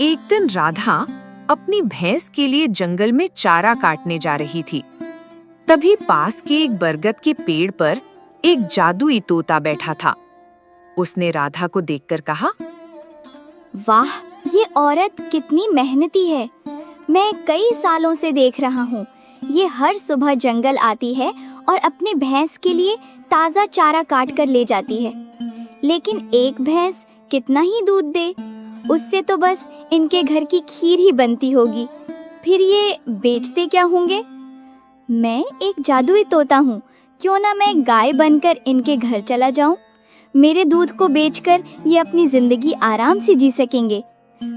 एक दिन राधा अपनी भैंस के लिए जंगल में चारा काटने जा रही थी। तभी पास के एक बरगद के पेड़ पर एक जादुई तोता बैठा था। उसने राधा को देखकर कहा, वाह, ये औरत कितनी मेहनती है। मैं कई सालों से देख रहा हूँ। ये हर सुबह जंगल आती है और अपने भैंस के लिए ताज़ा चारा काट कर ले जाती है। लेकिन एक भैंस कितना ही दूध दे, उससे तो बस इनके घर की खीर ही बनती होगी। फिर ये बेचते क्या होंगे? मैं एक जादुई तोता हूँ, क्यों ना मैं गाय बनकर इनके घर चला जाऊँ। मेरे दूध को बेचकर ये अपनी जिंदगी आराम से जी सकेंगे।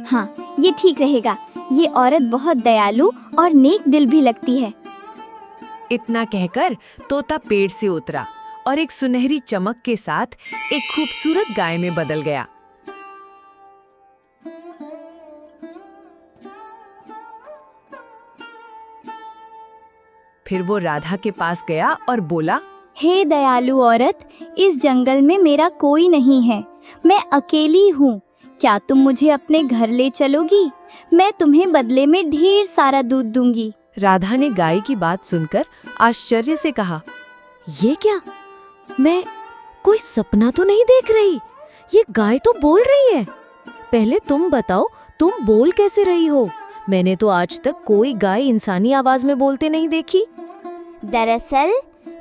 हाँ, ये ठीक रहेगा। ये औरत बहुत दयालु और नेक दिल भी लगती है। इतना कहकर तोता पेड़ से उतरा और एक सुनहरी चमक के साथ एक खूबसूरत गाय में बदल गया। फिर वो राधा के पास गया और बोला, हे दयालु औरत, इस जंगल में मेरा कोई नहीं है। मैं अकेली हूँ। क्या तुम मुझे अपने घर ले चलोगी? मैं तुम्हें बदले में ढेर सारा दूध दूंगी। राधा ने गाय की बात सुनकर आश्चर्य से कहा, ये क्या? मैं कोई सपना तो नहीं देख रही। ये गाय तो बोल रही है। पहले तुम बताओ, तुम बोल कैसे रही हो? मैंने तो आज तक कोई गाय इंसानी आवाज में बोलते नहीं देखी। दरअसल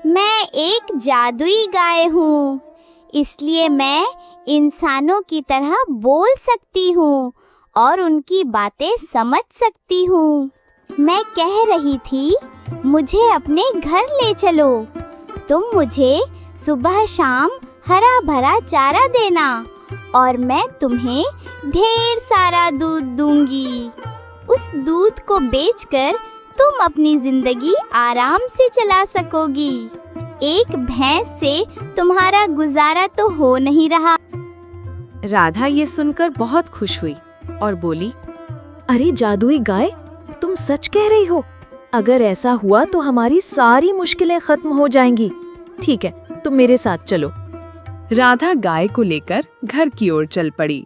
मैं एक जादुई गाय हूँ, इसलिए मैं इंसानों की तरह बोल सकती हूँ और उनकी बातें समझ सकती हूँ। मैं कह रही थी, मुझे अपने घर ले चलो। तुम मुझे सुबह शाम हरा भरा चारा देना और मैं तुम्हें ढेर सारा दूध दूंगी। उस दूध को बेचकर तुम अपनी जिंदगी आराम से चला सकोगी। एक भैंस से तुम्हारा गुजारा तो हो नहीं रहा। राधा ये सुनकर बहुत खुश हुई और बोली, अरे जादुई गाय, तुम सच कह रही हो। अगर ऐसा हुआ तो हमारी सारी मुश्किलें खत्म हो जाएंगी। ठीक है, तुम मेरे साथ चलो। राधा गाय को लेकर घर की ओर चल पड़ी।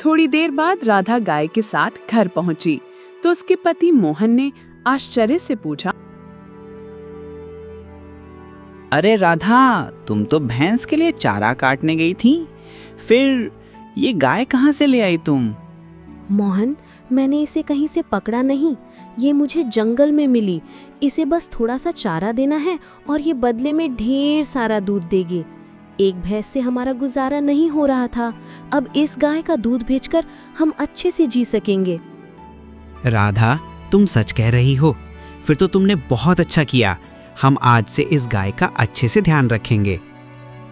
थोड़ी देर बाद राधा गाय के साथ घर पहुंची तो उसके पति मोहन ने आश्चर्य से पूछा, अरे राधा, तुम तो भैंस के लिए चारा काटने गई थी, फिर ये गाय कहाँ से ले आई तुम? मोहन, मैंने इसे कहीं से पकड़ा नहीं। ये मुझे जंगल में मिली। इसे बस थोड़ा सा चारा देना है और ये बदले में ढेर सारा दूध देगी। एक भैंस से हमारा गुजारा नहीं हो रहा था। अब इस गाय का दूध बेचकर हम अच्छे से जी सकेंगे। राधा, तुम सच कह रही हो। फिर तो तुमने बहुत अच्छा किया। हम आज से इस गाय का अच्छे से ध्यान रखेंगे।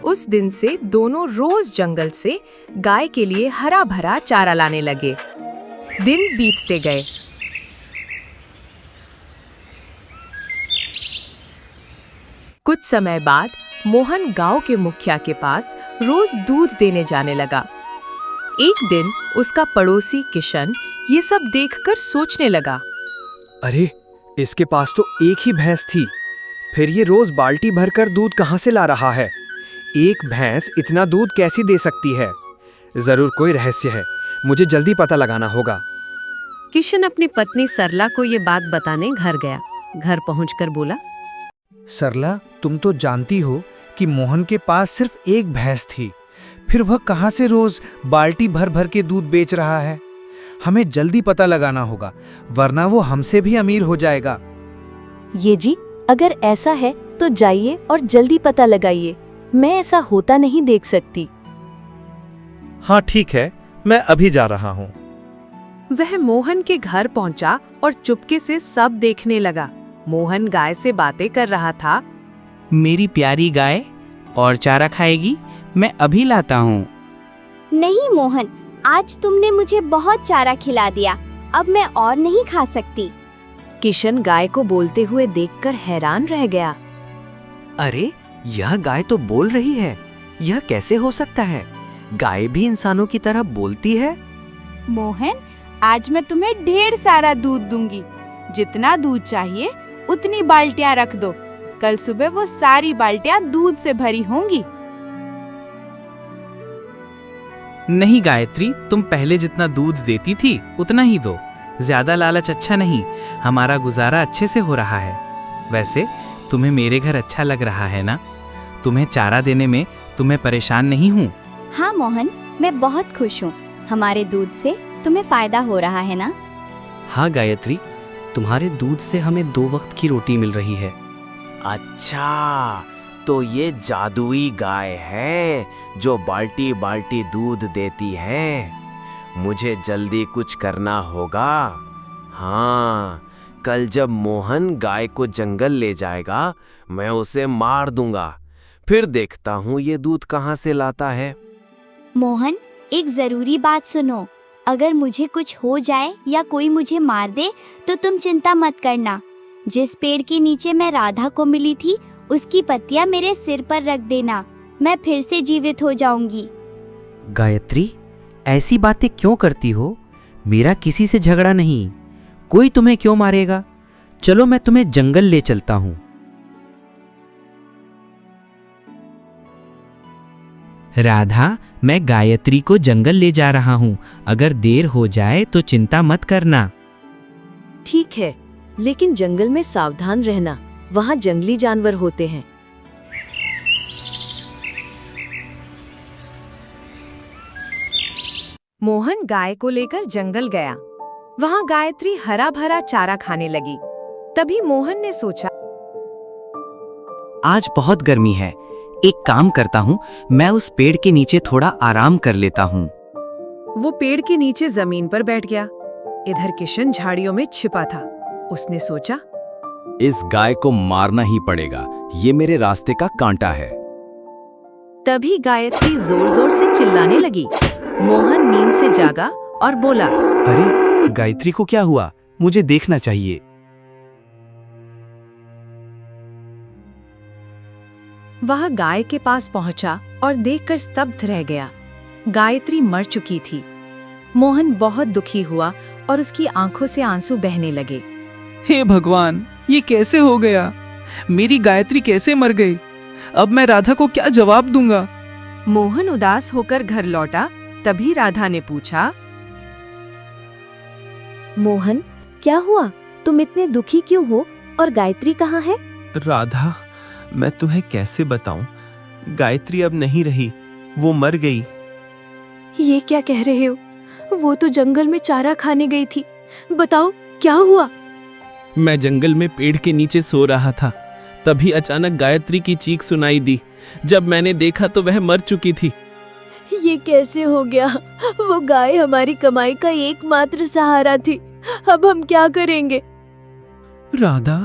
उस दिन से दोनों रोज जंगल से गाय के लिए हरा भरा चारा लाने लगे। दिन बीतते गए। कुछ समय बाद मोहन गांव के मुखिया के पास रोज दूध देने जाने लगा। एक दिन उसका पड़ोसी किशन ये सब देखकर सोचने लगा, अरे, इसके पास तो एक ही भैंस थी, फिर ये रोज बाल्टी भरकर दूध कहाँ से ला रहा है? एक भैंस इतना दूध कैसे दे सकती है? जरूर कोई रहस्य है, मुझे जल्दी पता लगाना होगा। किशन अपनी पत्नी सरला को ये बात बताने घर गया। घर पहुंचकर बोला, सरला, तुम तो जानती हो कि मोहन के पास सिर्फ एक भैंस थी, फिर वह कहाँ से रोज बाल्टी भर भर के दूध बेच रहा है? हमें जल्दी पता लगाना होगा, वरना वो हमसे भी अमीर हो जाएगा। ये जी, अगर ऐसा है तो जाइए और जल्दी पता लगाइए। मैं ऐसा होता नहीं देख सकती। हाँ ठीक है, मैं अभी जा रहा हूँ। वह मोहन के घर पहुंचा और चुपके से सब देखने लगा। मोहन गाय से बातें कर रहा था। मेरी प्यारी गाय, और चारा खाएगी? मैं अभी लाता हूँ। नहीं मोहन, आज तुमने मुझे बहुत चारा खिला दिया। अब मैं और नहीं खा सकती। किशन गाय को बोलते हुए देखकर हैरान रह गया। अरे, यह गाय तो बोल रही है। यह कैसे हो सकता है? गाय भी इंसानों की तरह बोलती है। मोहन, आज मैं तुम्हें ढेर सारा दूध दूंगी। जितना दूध चाहिए उतनी बाल्टियां रख दो। कल सुबह वो सारी बाल्टियां दूध से भरी होंगी। नहीं गायत्री, तुम पहले जितना दूध देती थी उतना ही दो। ज्यादा लालच अच्छा नहीं, हमारा गुजारा अच्छे से हो रहा है। वैसे तुम्हें मेरे घर अच्छा लग रहा है ना? तुम्हें चारा देने में तुम्हें परेशान नहीं हूँ। हाँ मोहन, मैं बहुत खुश हूँ। हमारे दूध से तुम्हें फायदा हो रहा है ना? हाँ गायत्री, तुम्हारे दूध से हमें 2 वक्त की रोटी मिल रही है। अच्छा, तो ये जादुई गाय है जो बाल्टी बाल्टी दूध देती है। मुझे जल्दी कुछ करना होगा। हाँ, कल जब मोहन गाय को जंगल ले जाएगा, मैं उसे मार दूंगा। फिर देखता हूँ ये दूध कहाँ से लाता है। मोहन, एक जरूरी बात सुनो। अगर मुझे कुछ हो जाए या कोई मुझे मार दे तो तुम चिंता मत करना। जिस पेड़ के नीचे मैं राधा को मिली थी उसकी पत्तियां मेरे सिर पर रख देना। मैं फिर से जीवित हो जाऊंगी। गायत्री, ऐसी बातें क्यों करती हो? मेरा किसी से झगड़ा नहीं। कोई तुम्हें क्यों मारेगा? चलो मैं तुम्हें जंगल ले चलता हूँ। राधा, मैं गायत्री को जंगल ले जा रहा हूँ। अगर देर हो जाए तो चिंता मत करना। ठीक है, लेकिन जंगल में सावधान रहना, वहाँ जंगली जानवर होते हैं। मोहन गाय को लेकर जंगल गया। वहाँ गायत्री हरा भरा चारा खाने लगी। तभी मोहन ने सोचा, आज बहुत गर्मी है, एक काम करता हूँ, मैं उस पेड़ के नीचे थोड़ा आराम कर लेता हूँ। वो पेड़ के नीचे जमीन पर बैठ गया। इधर किशन झाड़ियों में छिपा था। उसने सोचा, इस गाय को मारना ही पड़ेगा, ये मेरे रास्ते का कांटा है। तभी गायत्री जोर जोर से चिल्लाने लगी। मोहन नींद से जागा और बोला, अरे गायत्री को क्या हुआ? मुझे देखना चाहिए। वह गाय के पास पहुंचा और देखकर स्तब्ध रह गया। गायत्री मर चुकी थी। मोहन बहुत दुखी हुआ और उसकी आंखों से आंसू बहने लगे। हे भगवान, ये कैसे हो गया? मेरी गायत्री कैसे मर गई? अब मैं राधा को क्या जवाब दूंगा? मोहन उदास होकर घर लौटा। तभी राधा ने पूछा, मोहन, क्या हुआ? तुम इतने दुखी क्यों हो? और गायत्री कहाँ है? राधा, मैं तुम्हें कैसे बताऊं? गायत्री अब नहीं रही, वो मर गई। ये क्या कह रहे हो? वो तो जंगल में चारा खाने गई थी। बताओ क्या हुआ? मैं जंगल में पेड़ के नीचे सो रहा था, तभी अचानक गायत्री की चीख सुनाई दी। जब मैंने देखा तो वह मर चुकी थी। ये कैसे हो गया? वो गाय हमारी कमाई का एकमात्र सहारा थी। अब हम क्या करेंगे? राधा,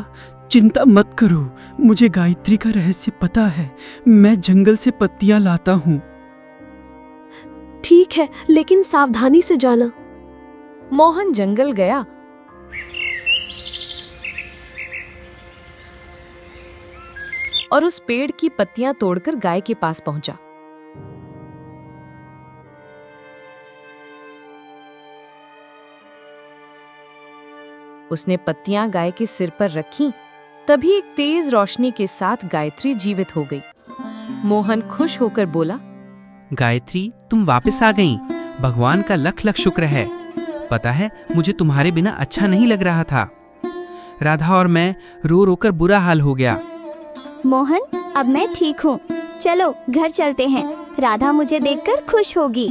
चिंता मत करो, मुझे गायत्री का रहस्य पता है। मैं जंगल से पत्तियां लाता हूँ। ठीक है, लेकिन सावधानी से जाना। मोहन जंगल गया। और उस पेड़ की पत्तियां तोड़कर गाय के पास पहुंचा। उसने पत्तियां गाय के सिर पर रखीं। तभी एक तेज रोशनी के साथ गायत्री जीवित हो गई। मोहन खुश होकर बोला, गायत्री, तुम वापस आ गईं। भगवान का लख लख शुक्र है। पता है, मुझे तुम्हारे बिना अच्छा नहीं लग रहा था। राधा और मैं रो रो कर बुरा हाल हो गया। मोहन, अब मैं ठीक हूँ। चलो घर चलते हैं। राधा मुझे देखकर खुश होगी।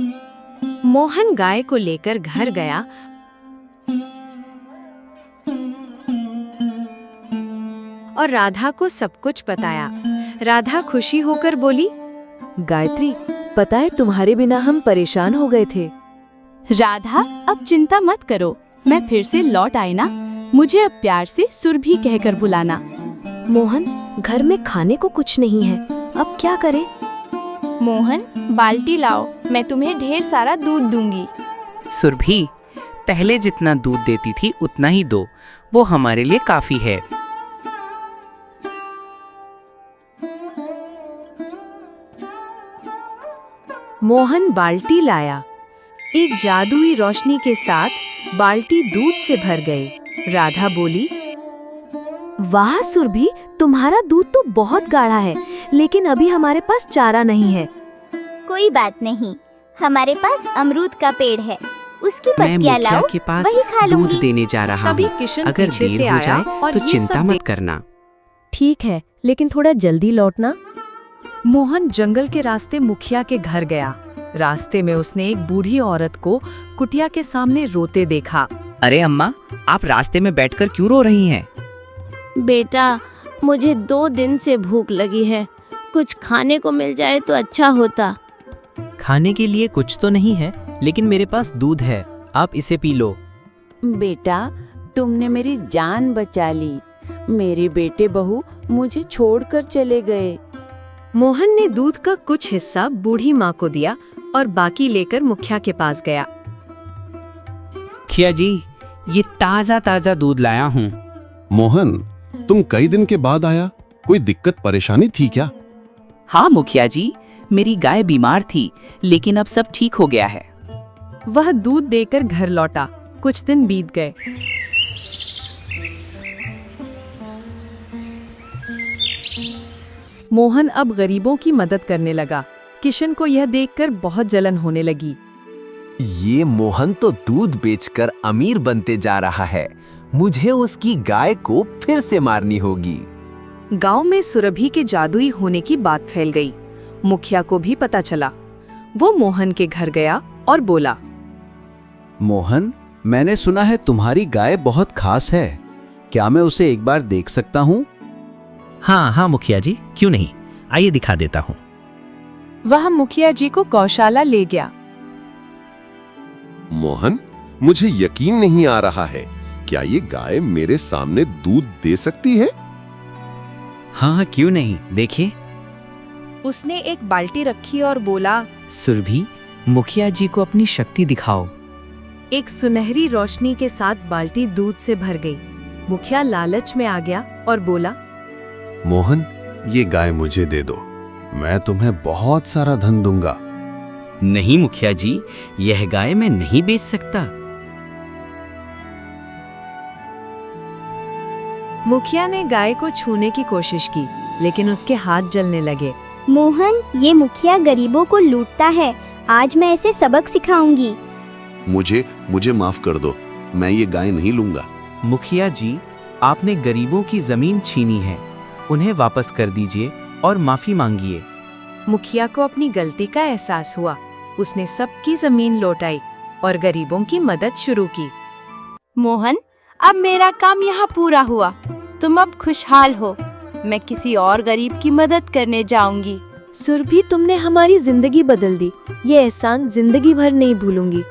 मोहन गाय को लेकर घर गया और राधा को सब कुछ बताया। राधा खुशी होकर बोली, गायत्री, पता है तुम्हारे बिना हम परेशान हो गए थे। राधा, अब चिंता मत करो, मैं फिर से लौट आई ना। मुझे अब प्यार से सुरभि कहकर बुलाना। मोहन, घर में खाने को कुछ नहीं है, अब क्या करें? मोहन, बाल्टी लाओ, मैं तुम्हें ढेर सारा दूध दूंगी। सुरभि, पहले जितना दूध देती थी उतना ही दो, वो हमारे लिए काफी है। मोहन बाल्टी लाया। एक जादुई रोशनी के साथ बाल्टी दूध से भर गई। राधा बोली, वाह सुरभि, तुम्हारा दूध तो बहुत गाढ़ा है, लेकिन अभी हमारे पास चारा नहीं है। कोई बात नहीं, हमारे पास अमरूद का पेड़ है, उसकी मैं पत्तियां मुखिया लाओ, के पास वही खा दूध लूंगी। देने जा रहा तभी हूँ। किशन अगर पीछे से देर हो आया जाए और तो ये चिंता सब मत करना। ठीक है, लेकिन थोड़ा जल्दी लौटना। मोहन जंगल के रास्ते मुखिया के घर गया। रास्ते में उसने एक बूढ़ी औरत को कुटिया के सामने रोते देखा। अरे अम्मा, आप रास्ते में बैठकर क्यों रो रही हैं? बेटा, मुझे 2 दिन से भूख लगी है, कुछ खाने को मिल जाए तो अच्छा होता। खाने के लिए कुछ तो नहीं है, लेकिन मेरे पास दूध है, आप इसे पी लो। बेटा, तुमने मेरी जान बचा ली। मेरे बेटे बहू मुझे छोड़कर चले गए। मोहन ने दूध का कुछ हिस्सा बूढ़ी माँ को दिया और बाकी लेकर मुखिया के पास गया। मुखिया जी, ये ताज़ा ताज़ा दूध लाया हूँ। मोहन, तुम कई दिन के बाद आया, कोई दिक्कत परेशानी थी क्या? हाँ मुखिया जी, मेरी गाय बीमार थी, लेकिन अब सब ठीक हो गया है। वह दूध देकर घर लौटा। कुछ दिन बीत गए। मोहन अब गरीबों की मदद करने लगा। किशन को यह देखकर बहुत जलन होने लगी। ये मोहन तो दूध बेचकर अमीर बनते जा रहा है। मुझे उसकी गाय को फिर से मारनी होगी। गांव में सुरभि के जादुई होने की बात फैल गई। मुखिया को भी पता चला। वो मोहन के घर गया और बोला, मोहन, मैंने सुना है तुम्हारी गाय बहुत खास है। क्या मैं उसे एक बार देख सकता हूँ? हाँ हाँ मुखिया जी, क्यों नहीं, आइए दिखा देता हूँ। वह मुखिया जी को गौशाला ले गया। मोहन, मुझे यकीन नहीं आ रहा है, क्या ये गाय मेरे सामने दूध दे सकती है? हाँ हाँ, क्यों नहीं, देखिए। उसने एक बाल्टी रखी और बोला, सुरभि, मुखिया जी को अपनी शक्ति दिखाओ। एक सुनहरी रोशनी के साथ बाल्टी दूध से भर गई। मुखिया लालच में आ गया और बोला, मोहन, ये गाय मुझे दे दो, मैं तुम्हें बहुत सारा धन दूंगा। नहीं मुखिया जी, यह गाय मैं नहीं बेच सकता। मुखिया ने गाय को छूने की कोशिश की, लेकिन उसके हाथ जलने लगे। मोहन, ये मुखिया गरीबों को लूटता है, आज मैं इसे सबक सिखाऊंगी। मुझे माफ कर दो, मैं ये गाय नहीं लूंगा। मुखिया जी, आपने गरीबों की जमीन छीनी है, उन्हें वापस कर दीजिए और माफी मांगिए। मुखिया को अपनी गलती का एहसास हुआ। उसने सबकी जमीन लौटाई और गरीबों की मदद शुरू की। मोहन, अब मेरा काम यहाँ पूरा हुआ। तुम अब खुशहाल हो। मैं किसी और गरीब की मदद करने जाऊंगी। सुरभि, तुमने हमारी जिंदगी बदल दी। ये एहसान जिंदगी भर नहीं भूलूंगी।